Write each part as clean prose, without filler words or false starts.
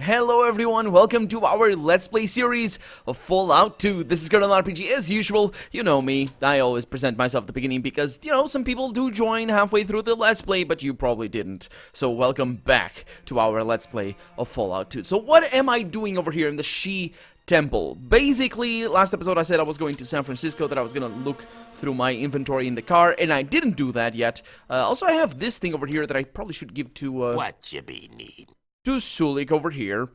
Hello everyone, welcome to our Let's Play series of Fallout 2. This is Colonel RPG. As usual, you know me, I always present myself at the beginning because, you know, some people do join halfway through the Let's Play, but you probably didn't. So welcome back to our Let's Play of Fallout 2. So what am I doing over here in the She Temple? Basically, last episode I said I was going to San Francisco, that I was gonna look through my inventory in the car, and I didn't do that yet. Also, I have this thing over here that I probably should give to, What you be need? to Sulik over here,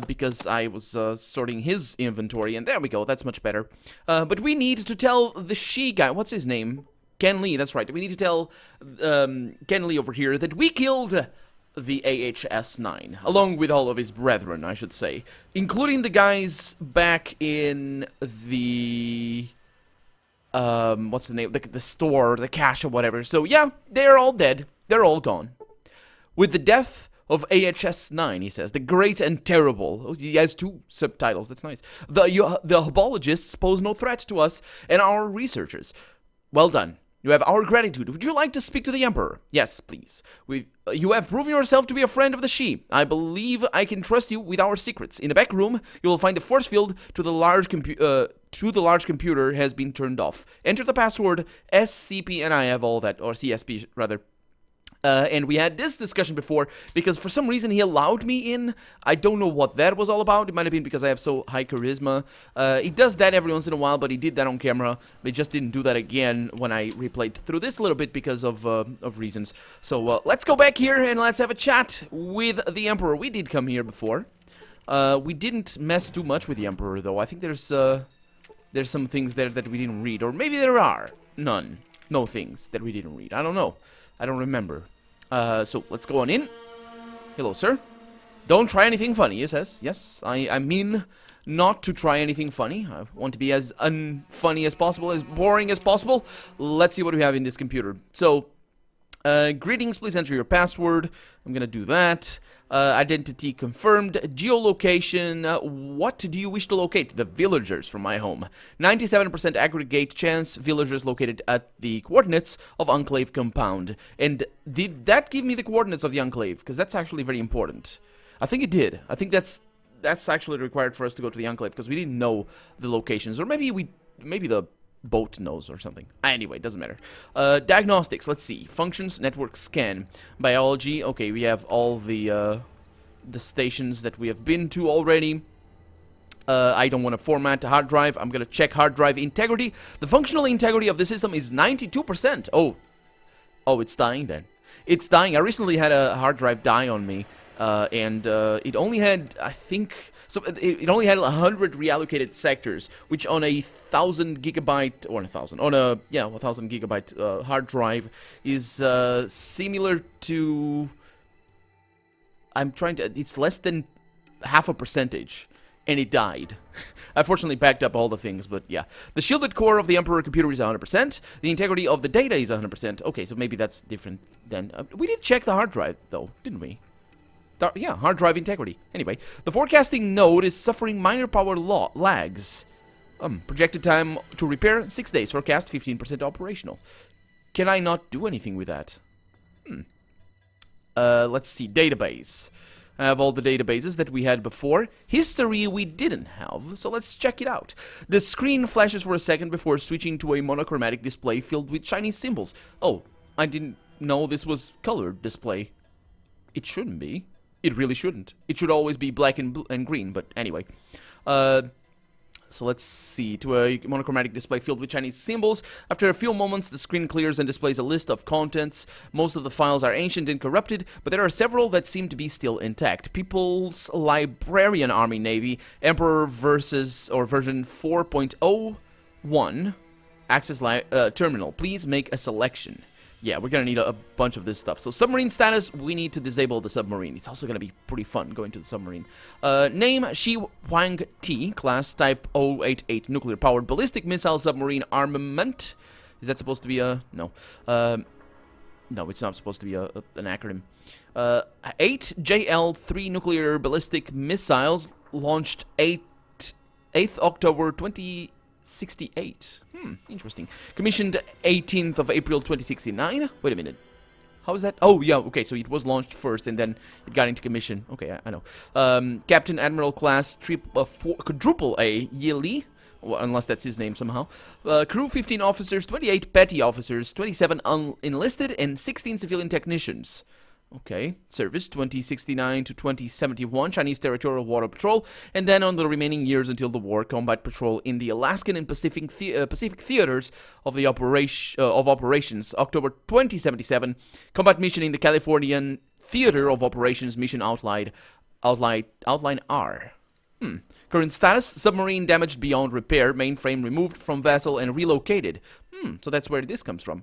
because I was sorting his inventory, and there we go, that's much better. But we need to tell the She guy, what's his name? Ken Lee, that's right. We need to tell Ken Lee over here that we killed the AHS-9, along with all of his brethren, I should say, including the guys back in the... what's the name? The store, the cache or whatever. So yeah, they're all dead. They're all gone. With the death of AHS-9, he says, the great and terrible. Oh, he has two subtitles, that's nice. The Hubologists pose no threat to us and our researchers. Well done. You have our gratitude. Would you like to speak to the Emperor? Yes, please. You have proven yourself to be a friend of the She. I believe I can trust you with our secrets. In the back room, you will find the force field to the large computer has been turned off. Enter the password SCP, and I have all that, or CSP rather. And we had this discussion before, because for some reason he allowed me in. I don't know what that was all about. It might have been because I have so high charisma. He does that every once in a while, but he did that on camera. But he just didn't do that again when I replayed through this a little bit because of reasons. So let's go back here and let's have a chat with the Emperor. We did come here before. We didn't mess too much with the Emperor, though. I think there's some things there that we didn't read. Or maybe there are. None. No things that we didn't read. I don't know. I don't remember. So let's go on in. Hello, sir. Don't try anything funny, he says. Yes, I mean not to try anything funny. I want to be as unfunny as possible, as boring as possible. Let's see what we have in this computer. So, greetings, please enter your password. I'm gonna do that. Identity confirmed. Geolocation. What do you wish to locate? The villagers from my home. 97% aggregate chance villagers located at the coordinates of Enclave compound. And did that give me the coordinates of the Enclave? Because that's actually very important. I think it did. I think that's actually required for us to go to the Enclave because we didn't know the locations. Or maybe the boat knows or something. Anyway, doesn't matter. Diagnostics, let's see. Functions, network scan. Biology, okay, we have all the stations that we have been to already. I don't want to format the hard drive. I'm going to check hard drive integrity. The functional integrity of the system is 92%. Oh, it's dying then. It's dying. I recently had a hard drive die on me. And it only had, I think, so it only had 100 reallocated sectors, which on a 1,000 gigabyte, or 1,000 gigabyte hard drive is similar to, it's less than half a percentage, and it died. I fortunately backed up all the things, but yeah. The shielded core of the Emperor computer is 100%. The integrity of the data is 100%. Okay, so maybe that's different then. We did check the hard drive, though, didn't we? Yeah, hard drive integrity. Anyway, the forecasting node is suffering minor power lags. Projected time to repair, 6 days. Forecast, 15% operational. Can I not do anything with that? Let's see. Database. I have all the databases that we had before. History we didn't have, so let's check it out. The screen flashes for a second before switching to a monochromatic display filled with Chinese symbols. Oh, I didn't know this was colored display. It shouldn't be. It really shouldn't. It should always be black and green, but anyway. So let's see. To a monochromatic display filled with Chinese symbols. After a few moments, the screen clears and displays a list of contents. Most of the files are ancient and corrupted, but there are several that seem to be still intact. People's Librarian Army Navy, Emperor version 4.01, Access Terminal. Please make a selection. Yeah, we're gonna need a bunch of this stuff. So submarine status, we need to disable the submarine. It's also gonna be pretty fun going to the submarine. Name, Shi Huang T, class type 088, nuclear powered ballistic missile submarine armament. Is that supposed to be a, no. No, it's not supposed to be an acronym. 8JL3 nuclear ballistic missiles launched 8th October 2068. Interesting. Commissioned 18th of April 2069. Wait a minute. How is that? Oh, yeah, okay, so it was launched first and then it got into commission. Okay, I know. Captain Admiral class quadruple A Yi, well, unless that's his name somehow. Crew 15 officers, 28 petty officers, 27 enlisted, and 16 civilian technicians. Okay, service 2069 to 2071, Chinese Territorial Water Patrol, and then on the remaining years until the war, combat patrol in the Alaskan and Pacific theaters of the operations. October 2077, combat mission in the Californian Theater of Operations, mission outline R. Current status: submarine damaged beyond repair, mainframe removed from vessel and relocated. So that's where this comes from.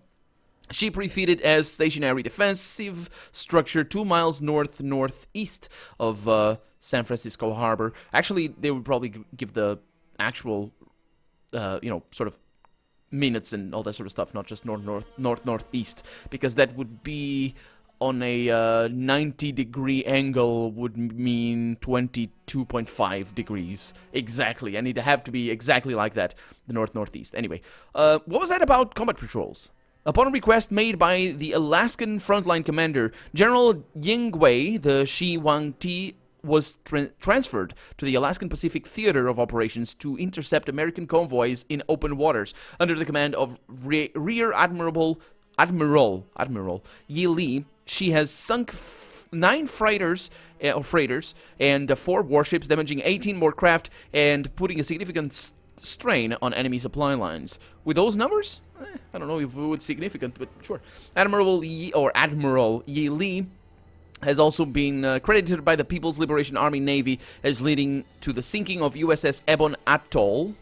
Ship refitted as stationary defensive structure 2 miles northeast of San Francisco Harbor. Actually, they would probably give the actual, sort of minutes and all that sort of stuff, not just northeast, because that would be on a 90-degree angle would mean 22.5 degrees. Exactly. I need to have to be exactly like that, the northeast. Anyway, what was that about combat patrols? Upon a request made by the Alaskan frontline commander, General Yingwei, the Shi Wang-ti was transferred to the Alaskan Pacific Theater of Operations to intercept American convoys in open waters under the command of Rear Admiral Yi Li. She has sunk 9 freighters and 4 warships, damaging 18 more craft and putting a significant strain on enemy supply lines. With those numbers, I don't know if it was significant, but sure. Admiral Yi Li has also been credited by the People's Liberation Army Navy as leading to the sinking of USS Ebon Atoll.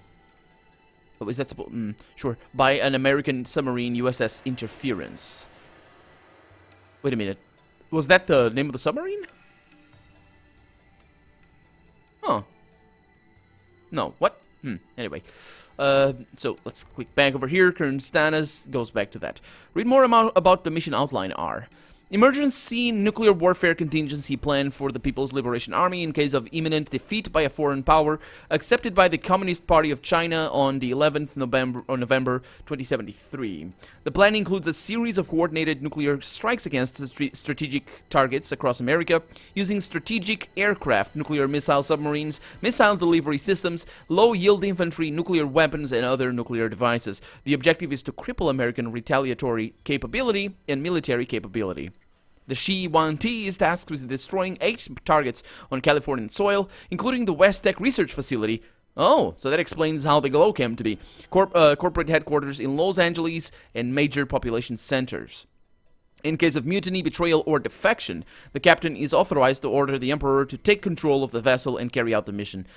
Oh, is that supposed? Sure. By an American submarine, USS Interference. Wait a minute. Was that the name of the submarine? Huh. No. What? Anyway. So let's click back over here. Current status goes back to that. Read more about the mission outline R. Emergency nuclear warfare contingency plan for the People's Liberation Army in case of imminent defeat by a foreign power, accepted by the Communist Party of China on the 11th November 2073. The plan includes a series of coordinated nuclear strikes against strategic targets across America, using strategic aircraft, nuclear missile submarines, missile delivery systems, low-yield infantry, nuclear weapons, and other nuclear devices. The objective is to cripple American retaliatory capability and military capability. The Shi Wang-ti is tasked with destroying 8 targets on Californian soil, including the West Tech Research Facility. Oh, so that explains how the glow came to be. Corporate headquarters in Los Angeles and major population centers. In case of mutiny, betrayal, or defection, the captain is authorized to order the Emperor to take control of the vessel and carry out the mission.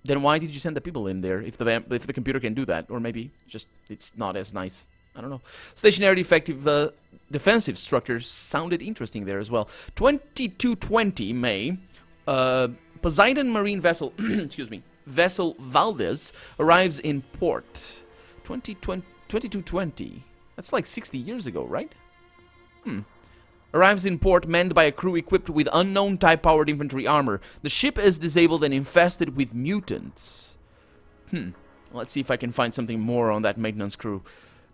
Then why did you send the people in there if the computer can do that? Or maybe just it's not as nice. I don't know. Stationary effective defensive structures sounded interesting there as well. 2220 May, Poseidon Marine vessel, excuse me, vessel Valdez arrives in port. 2220. That's like 60 years ago, right? Arrives in port manned by a crew equipped with unknown type-powered infantry armor. The ship is disabled and infested with mutants. Let's see if I can find something more on that maintenance crew.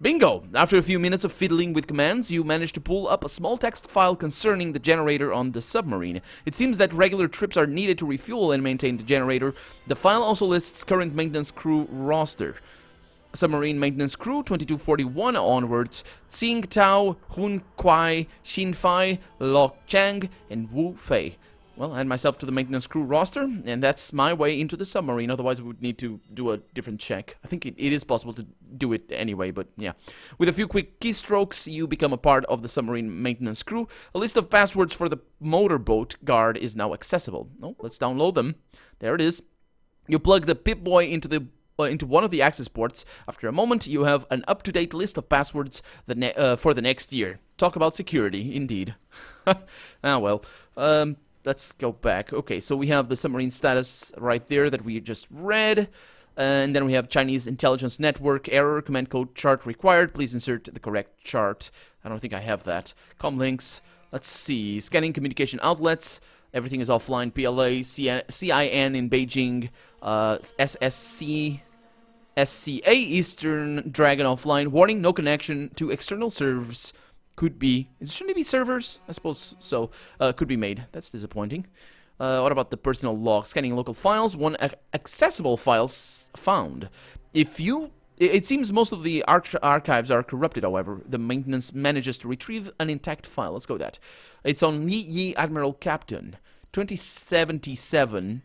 Bingo! After a few minutes of fiddling with commands, you manage to pull up a small text file concerning the generator on the submarine. It seems that regular trips are needed to refuel and maintain the generator. The file also lists current maintenance crew roster. Submarine maintenance crew 2241 onwards: Tsing Tao, Hun Kwai, Xin Fai, Lok Chang, and Wu Fei. Well, add myself to the maintenance crew roster, and that's my way into the submarine. Otherwise, we would need to do a different check. I think it is possible to do it anyway, but yeah. With a few quick keystrokes, you become a part of the submarine maintenance crew. A list of passwords for the motorboat guard is now accessible. Oh, let's download them. There it is. You plug the Pip-Boy into one of the access ports. After a moment, you have an up-to-date list of passwords for the next year. Talk about security, indeed. Well. Let's go back. Okay, so we have the submarine status right there that we just read. And then we have Chinese intelligence network error, command code chart required. Please insert the correct chart. I don't think I have that. Com links. Let's see. Scanning communication outlets. Everything is offline. PLA, CIN in Beijing, SSC, SCA Eastern Dragon offline. Warning, no connection to external servers. could be... Shouldn't it be servers? I suppose so. Could be made. That's disappointing. What about the personal log? Scanning local files. One accessible files found. If you... It seems most of the archives are corrupted, however. The maintenance manages to retrieve an intact file. Let's go with that. It's on Yi Admiral Captain. 2077,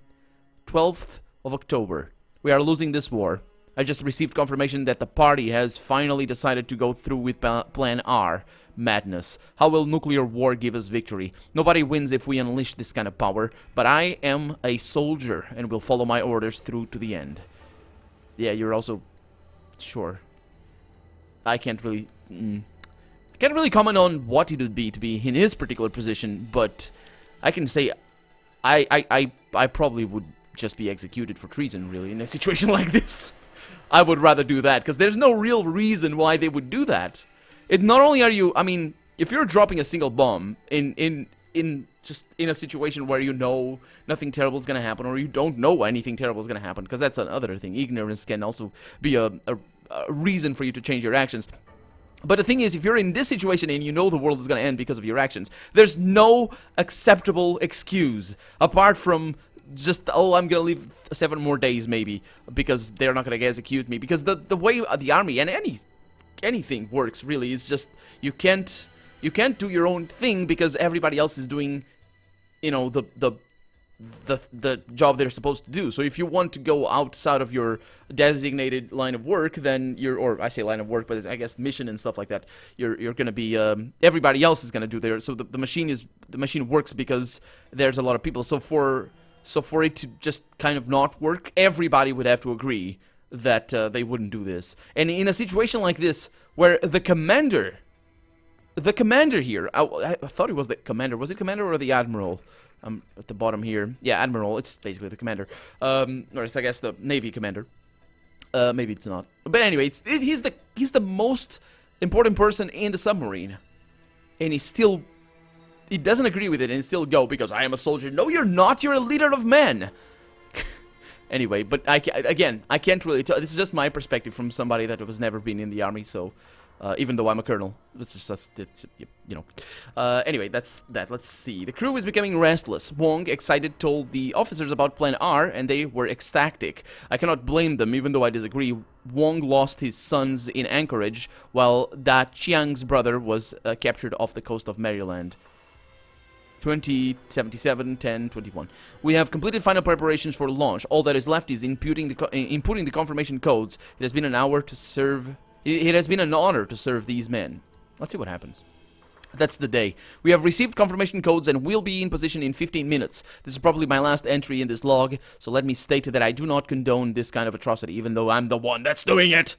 12th of October. We are losing this war. I just received confirmation that the party has finally decided to go through with Plan R. Madness. How will nuclear war give us victory? Nobody wins if we unleash this kind of power, but I am a soldier and will follow my orders through to the end. Yeah, you're also... Sure. I can't really... I can't really comment on what it would be to be in his particular position, but I can say I probably would just be executed for treason, really, in a situation like this. I would rather do that, because there's no real reason why they would do that. It not only are you... I mean, if you're dropping a single bomb in a situation where you know nothing terrible is going to happen, or you don't know anything terrible is going to happen, because that's another thing. Ignorance can also be a reason for you to change your actions. But the thing is, if you're in this situation and you know the world is going to end because of your actions, there's no acceptable excuse apart from just, oh, I'm going to leave 7 more days maybe because they're not going to execute me. Because the way the army and anything works really is just you can't do your own thing because everybody else is doing, you know, the job they're supposed to do. So if you want to go outside of your designated line of work, then or I say line of work, but I guess mission and stuff like that, you're gonna be everybody else is gonna do their. So the machine works because there's a lot of people. So for it to just kind of not work, everybody would have to agree that they wouldn't do this. And in a situation like this, where the commander here, I thought he was the commander. Was it commander or the admiral? At the bottom here. Yeah, admiral. It's basically the commander. Or it's, I guess, the navy commander. Maybe it's not. But anyway, he's the most important person in the submarine. And he doesn't agree with it and still go because I am a soldier. No, you're not. You're a leader of men. Anyway, but I can't really tell. This is just my perspective from somebody that has never been in the army, so... even though I'm a colonel. Anyway, that's that. Let's see. The crew is becoming restless. Wong, excited, told the officers about Plan R, and they were ecstatic. I cannot blame them, even though I disagree. Wong lost his sons in Anchorage, while Da Chiang's brother was captured off the coast of Maryland. 2077, 10, 21. We have completed final preparations for launch. All that is left is inputting the confirmation codes. It has been an hour to serve... It has been an honor to serve these men. Let's see what happens. That's the day. We have received confirmation codes and will be in position in 15 minutes. This is probably my last entry in this log, so let me state that I do not condone this kind of atrocity, even though I'm the one that's doing it.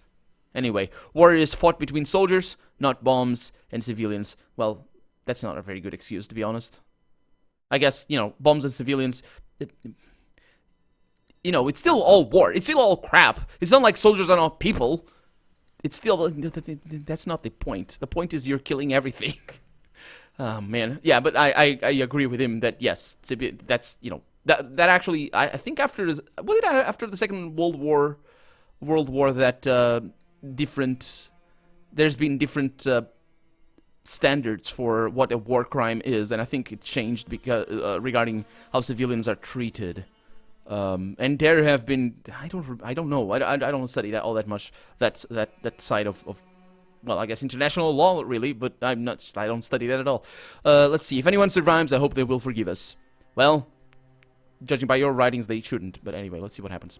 Anyway, war is fought between soldiers, not bombs and civilians. Well, that's not a very good excuse, to be honest. I guess, you know, bombs and civilians... you know, it's still all war. It's still all crap. It's not like soldiers are not people. It's still, that's not the point. The point is you're killing everything. Oh, man. Yeah, but I agree with him that, yes, that's, you know, that actually, I think after, was it after the Second World War that there's been different standards for what a war crime is, and I think it changed because regarding how civilians are treated. And there have been, I don't know, I don't study that all that much, that side of, well, I guess international law, really, but I don't study that at all. Let's see, if anyone survives, I hope they will forgive us. Well, judging by your writings, they shouldn't, but anyway, let's see what happens.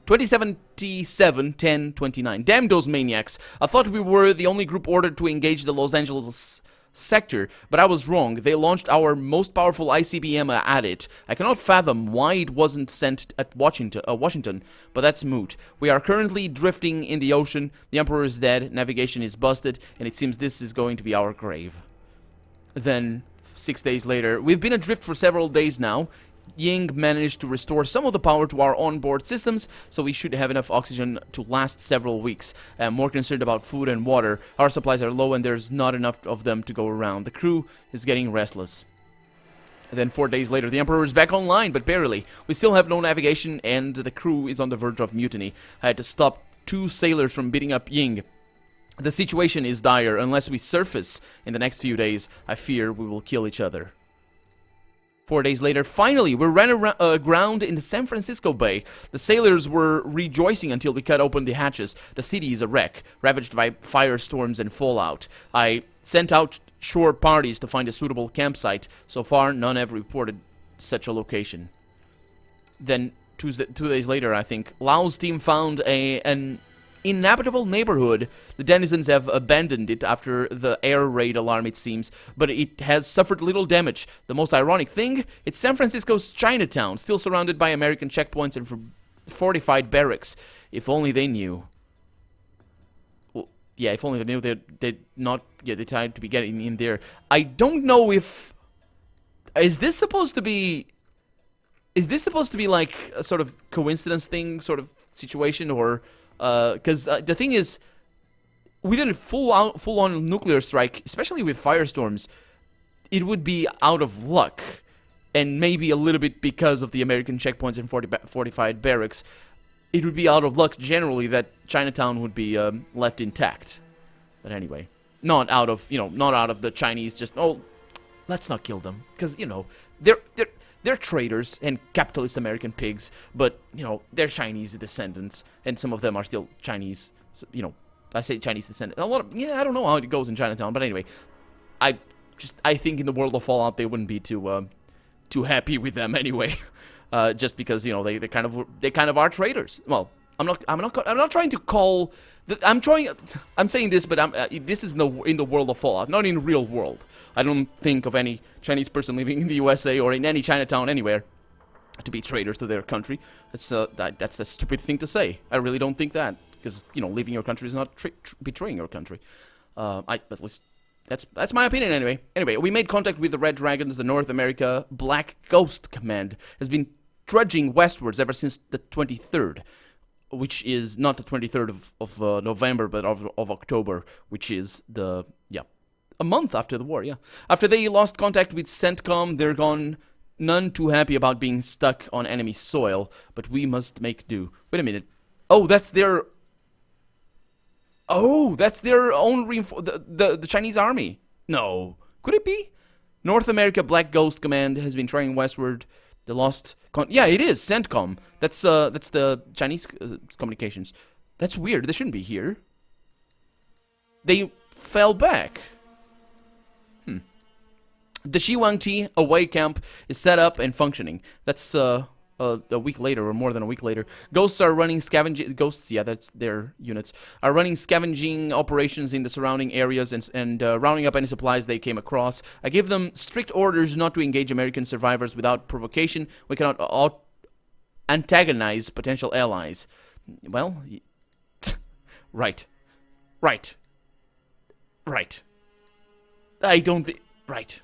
2077, 10, 29. Damn those maniacs. I thought we were the only group ordered to engage the Los Angeles sector, but I was wrong. They launched our most powerful ICBM at it. I cannot fathom why it wasn't sent at Washington, but that's moot. We are currently drifting in the ocean. The Emperor is dead, navigation is busted, and it seems this is going to be our grave. Then, 6 days later, we've been adrift for several days now. Ying managed to restore some of the power to our onboard systems, so we should have enough oxygen to last several weeks. I'm more concerned about food and water. Our supplies are low and there's not enough of them to go around. The crew is getting restless. Then 4 days later, the Emperor is back online, but barely. We still have no navigation and the crew is on the verge of mutiny. I had to stop 2 sailors from beating up Ying. The situation is dire. Unless we surface in the next few days, I fear we will kill each other. 4 days later, finally, we ran aground in the San Francisco Bay. The sailors were rejoicing until we cut open the hatches. The city is a wreck, ravaged by firestorms and fallout. I sent out shore parties to find a suitable campsite. So far, none have reported such a location. Then, 2 days later, I think, Lau's team found an inhabitable neighborhood. The denizens have abandoned it after the air raid alarm, it seems, but it has suffered little damage. The most ironic thing, it's San Francisco's Chinatown, still surrounded by American checkpoints and fortified barracks. If only they knew. Well, yeah, if only they knew they'd not get the time to be getting in there. I don't know if... Is this supposed to be like a sort of coincidence thing, sort of situation, or... Because the thing is, within a full-on nuclear strike, especially with firestorms, it would be out of luck, and maybe a little bit because of the American checkpoints and fortified barracks, it would be out of luck generally that Chinatown would be left intact. But anyway, not out of the Chinese just, oh, let's not kill them, because they're traitors and capitalist American pigs, but, they're Chinese descendants, and some of them are still Chinese, I say Chinese descendants. I don't know how it goes in Chinatown, but anyway, I think in the world of Fallout, they wouldn't be too happy with them anyway, just because, they kind of are traitors. Well, I'm not trying to call, I'm saying this, but this is in the world of Fallout, not in the real world. I don't think of any Chinese person living in the USA or in any Chinatown anywhere to be traitors to their country. That's a stupid thing to say. I really don't think that, because leaving your country is not betraying your country. At least that's my opinion anyway. Anyway, we made contact with the Red Dragons. The North America Black Ghost Command has been trudging westwards ever since the 23rd, which is not the 23rd of November, but of October, which is a month after the war, yeah. After they lost contact with CENTCOM, they're gone, none too happy about being stuck on enemy soil, but we must make do. Wait a minute. Oh, that's their own the Chinese army. No. Could it be? North America Black Ghost Command has been trying westward. They lost... yeah, it is. CENTCOM. That's the Chinese communications. That's weird. They shouldn't be here. They fell back. The Shiwangti away camp is set up and functioning. That's a week later, or more than a week later. Ghosts are running scavenging... Ghosts, yeah, that's their units. Are running scavenging operations in the surrounding areas and rounding up any supplies they came across. I give them strict orders not to engage American survivors without provocation. We cannot antagonize potential allies. Well... Right. I don't think... Right.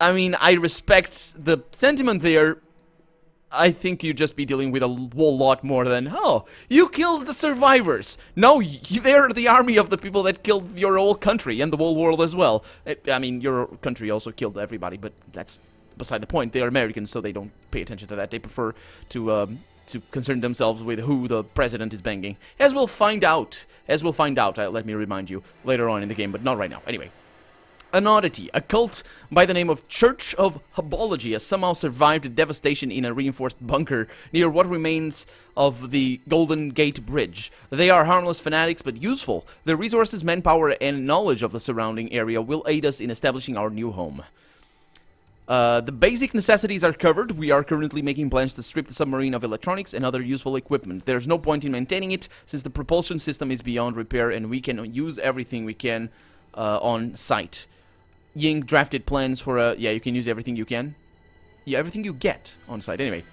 I mean, I respect the sentiment there. I think you'd just be dealing with a whole lot more than, oh, you killed the survivors. No, they're the army of the people that killed your whole country and the whole world as well. I mean, your country also killed everybody, but that's beside the point. They're Americans, so they don't pay attention to that. They prefer to concern themselves with who the president is banging. As we'll find out, let me remind you, later on in the game, but not right now. Anyway. An oddity, a cult by the name of Church of Hubology has somehow survived the devastation in a reinforced bunker near what remains of the Golden Gate Bridge. They are harmless fanatics but useful. Their resources, manpower, and knowledge of the surrounding area will aid us in establishing our new home. The basic necessities are covered. We are currently making plans to strip the submarine of electronics and other useful equipment. There's no point in maintaining it since the propulsion system is beyond repair and we can use everything we can on site. Ying drafted plans for yeah, you can use everything you can. Yeah, everything you get on site. Anyway,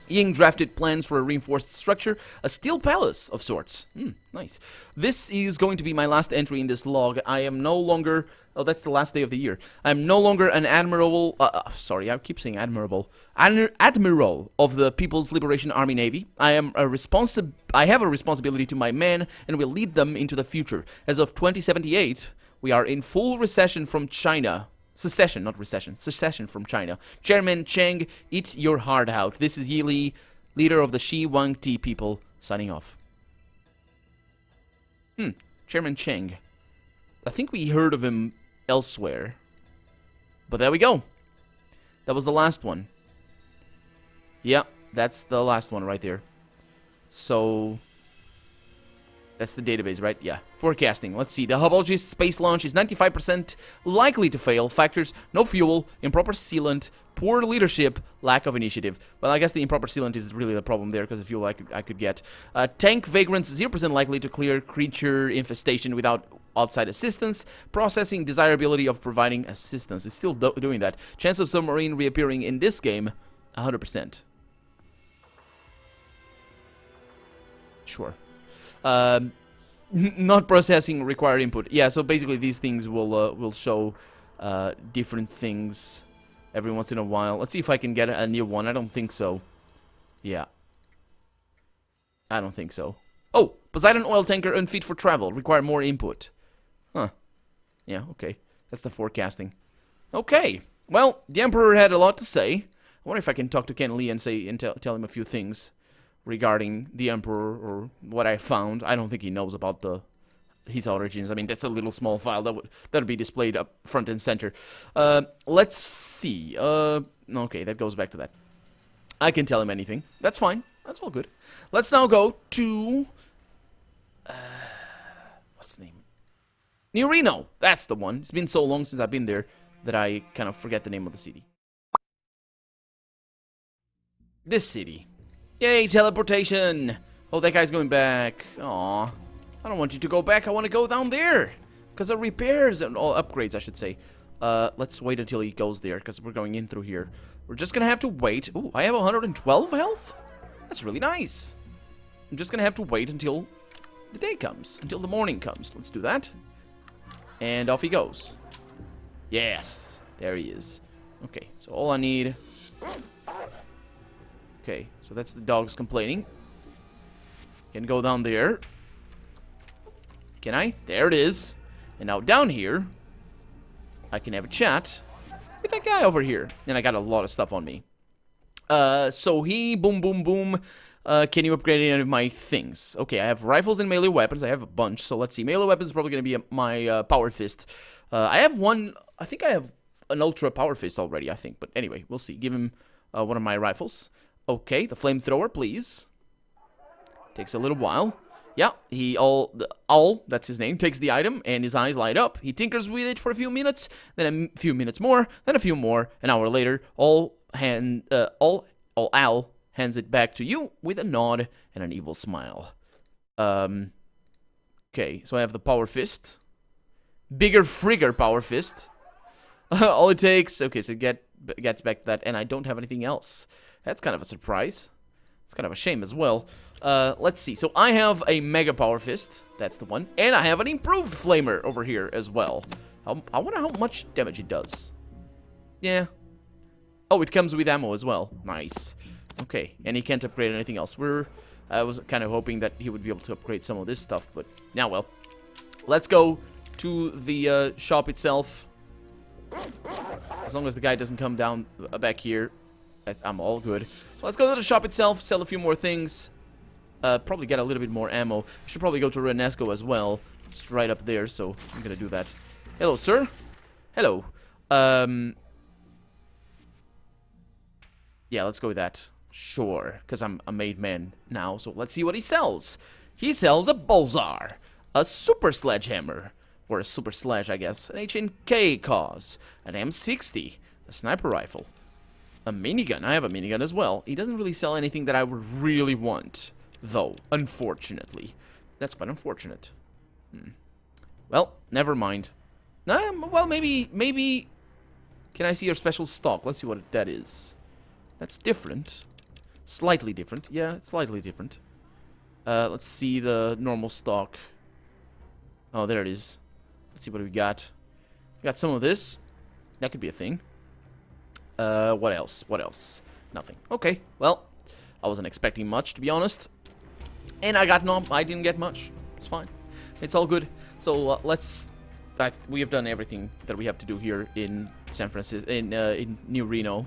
Ying drafted plans for a reinforced structure, a steel palace of sorts. Nice. This is going to be my last entry in this log. I am no longer... Oh, that's the last day of the year. I'm no longer an admiral... sorry, I keep saying admirable. Admiral of the People's Liberation Army Navy. I have a responsibility to my men and will lead them into the future. As of 2078... we are in full recession from China. Secession, not recession. Secession from China. Chairman Cheng, eat your heart out. This is Yi Li, leader of the Shiwangti people, signing off. Chairman Cheng. I think we heard of him elsewhere. But there we go. That was the last one. Yeah, that's the last one right there. So... that's the database, right? Yeah. Forecasting. Let's see. The Hubologist space launch is 95% likely to fail. Factors: no fuel, improper sealant, poor leadership, lack of initiative. Well, I guess the improper sealant is really the problem there, because the fuel I could get. Tank vagrants, 0% likely to clear creature infestation without outside assistance. Processing: desirability of providing assistance. It's still doing that. Chance of submarine reappearing in this game, 100%. Sure. Not processing required input. Yeah, so basically these things will show different things every once in a while. Let's see if I can get a new one. I don't think so. Yeah. I don't think so. Oh! Poseidon oil tanker unfit for travel. Require more input. Huh. Yeah, okay. That's the forecasting. Okay. Well, the Emperor had a lot to say. I wonder if I can talk to Ken Lee and tell him a few things regarding the Emperor or what I found. I don't think he knows about his origins. I mean, that's a little small file that would be displayed up front and center. Let's see. Okay, that goes back to that. I can tell him anything. That's fine. That's all good. Let's now go to what's the name? New Reno. That's the one. It's been so long since I've been there that I kind of forget the name of the city. This city. Yay, teleportation! Oh, that guy's going back. Aw. I don't want you to go back. I want to go down there. Because of repairs and all upgrades, I should say. Let's wait until he goes there, because we're going in through here. We're just going to have to wait. Ooh, I have 112 health? That's really nice. I'm just going to have to wait until the day comes. Until the morning comes. Let's do that. And off he goes. Yes. There he is. Okay, so all I need... Okay, so that's the dogs complaining. Can go down there. Can I? There it is. And now down here, I can have a chat with that guy over here. And I got a lot of stuff on me. So he, boom, boom, boom. Can you upgrade any of my things? Okay, I have rifles and melee weapons. I have a bunch. So let's see. Melee weapons is probably going to be my power fist. I have one. I think I have an ultra power fist already, I think. But anyway, we'll see. Give him one of my rifles. Okay, the flamethrower, please. Takes a little while. Yeah, that's his name, takes the item, and his eyes light up. He tinkers with it for a few minutes, then a few minutes more, then a few more. An hour later, Al hands it back to you with a nod and an evil smile. Okay, so I have the power fist. Bigger frigger power fist. All it takes... Okay, so gets back to that, and I don't have anything else. That's kind of a surprise. It's kind of a shame as well. Let's see. So I have a Mega Power Fist. That's the one. And I have an improved Flamer over here as well. I wonder how much damage it does. Yeah. Oh, it comes with ammo as well. Nice. Okay. And he can't upgrade anything else. I was kind of hoping that he would be able to upgrade some of this stuff, but now, well. Let's go to the shop itself. As long as the guy doesn't come down back here, I'm all good. So let's go to the shop itself, sell a few more things. Probably get a little bit more ammo. I should probably go to Renesco as well. It's right up there, so I'm gonna do that. Hello, sir. Hello. Yeah, let's go with that. Sure, because I'm a made man now, so let's see what he sells. He sells a Bolzar, a super sledgehammer, or a super sledge, I guess, an HNK cause, an M60, a sniper rifle, a minigun. I have a minigun as well. He doesn't really sell anything that I would really want, though, unfortunately. That's quite unfortunate. Well, never mind. Well, maybe... Can I see your special stock? Let's see what that is. That's different. Slightly different. Yeah, it's slightly different. Let's see the normal stock. Oh, there it is. Let's see what we got. We got some of this. That could be a thing. What else? What else? Nothing. Okay, well, I wasn't expecting much, to be honest. And I didn't get much. It's fine. It's all good. So, we have done everything that we have to do here in San Francisco, in New Reno.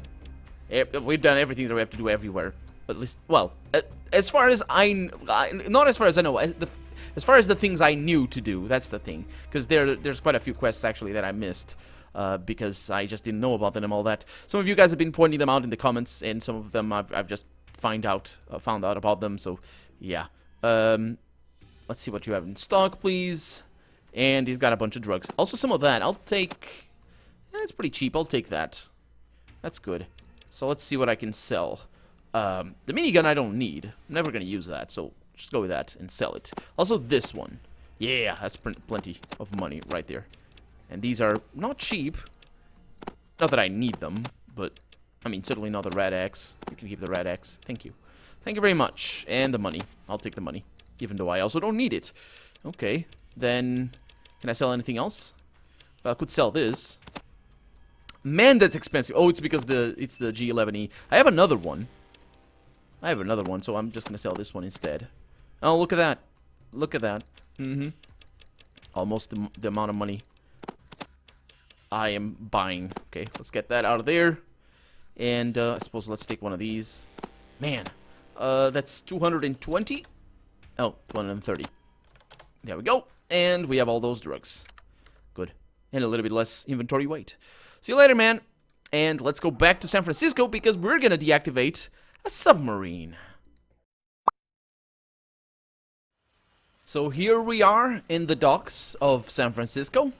We've done everything that we have to do everywhere. At least, well, as far as not as far as I know. As far as the things I knew to do, that's the thing. Because there's quite a few quests, actually, that I missed. Because I just didn't know about them and all that. Some of you guys have been pointing them out in the comments, and some of them I've just found out about them, so yeah. Let's see what you have in stock, please. And he's got a bunch of drugs. Also, some of that, I'll take... That's pretty cheap, I'll take that. That's good. So let's see what I can sell. The minigun I don't need. I'm never gonna use that, so just go with that and sell it. Also, this one. Yeah, that's plenty of money right there. And these are not cheap. Not that I need them, but, I mean, certainly not the Red X. You can keep the Red X. Thank you. Thank you very much. And the money. I'll take the money, even though I also don't need it. Okay, then, can I sell anything else? Well, I could sell this. Man, that's expensive. Oh, it's because it's the G11E. I have another one. So I'm just gonna sell this one instead. Oh, look at that. Look at that. Almost the amount of money I am buying. Okay, let's get that out of there. And I suppose let's take one of these. Man, that's 220. Oh, 230. There we go. And we have all those drugs. Good. And a little bit less inventory weight. See you later, man. And let's go back to San Francisco because we're gonna deactivate a submarine. So here we are in the docks of San Francisco,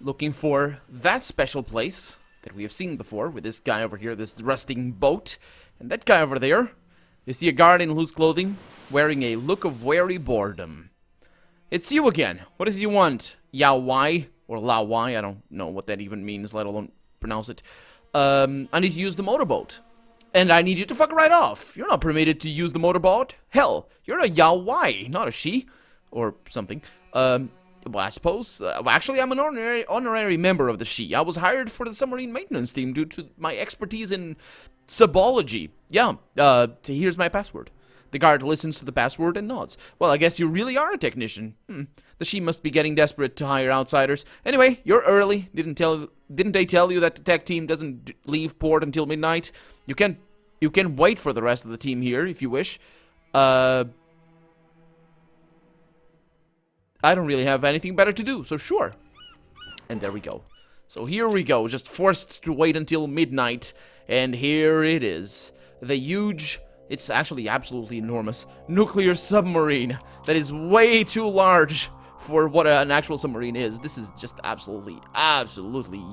looking for that special place that we have seen before with this guy over here, this rusting boat, and that guy over there. You see a guard in loose clothing, wearing a look of wary boredom. It's you again. What does he want? Yao Wai? Or Lao Wai? I don't know what that even means, let alone pronounce it. I need to use the motorboat. And I need you to fuck right off. You're not permitted to use the motorboat. Hell, you're a Yao Wai, not a she. Or something. Well, I suppose. Actually, I'm an honorary member of the she. I was hired for the submarine maintenance team due to my expertise in subology. Yeah, here's my password. The guard listens to the password and nods. Well, I guess you really are a technician. The she must be getting desperate to hire outsiders. Anyway, you're early. Didn't they tell you that the tech team doesn't leave port until midnight? You can wait for the rest of the team here if you wish. I don't really have anything better to do, so sure. And there we go. So here we go, just forced to wait until midnight. And here it is. The huge, it's actually absolutely enormous, nuclear submarine that is way too large for what an actual submarine is. This is just absolutely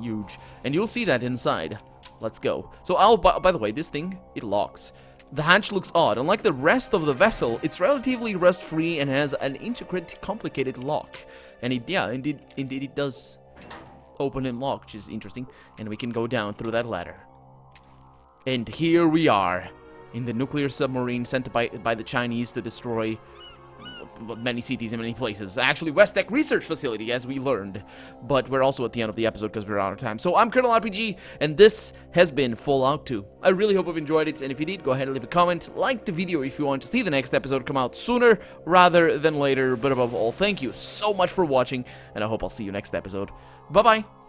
huge. And you'll see that inside. Let's go. So, by the way, this thing, it locks. The hatch looks odd. Unlike the rest of the vessel, it's relatively rust-free and has an intricate, complicated lock. And indeed it does open and lock, which is interesting. And we can go down through that ladder. And here we are, in the nuclear submarine sent by the Chinese to destroy many cities and many places. Actually, West Tech Research Facility, as we learned. But we're also at the end of the episode because we're out of time. So I'm Colonel RPG, and this has been Fallout 2. I really hope you've enjoyed it, and if you did, go ahead and leave a comment. Like the video if you want to see the next episode come out sooner rather than later. But above all, thank you so much for watching, and I hope I'll see you next episode. Bye-bye.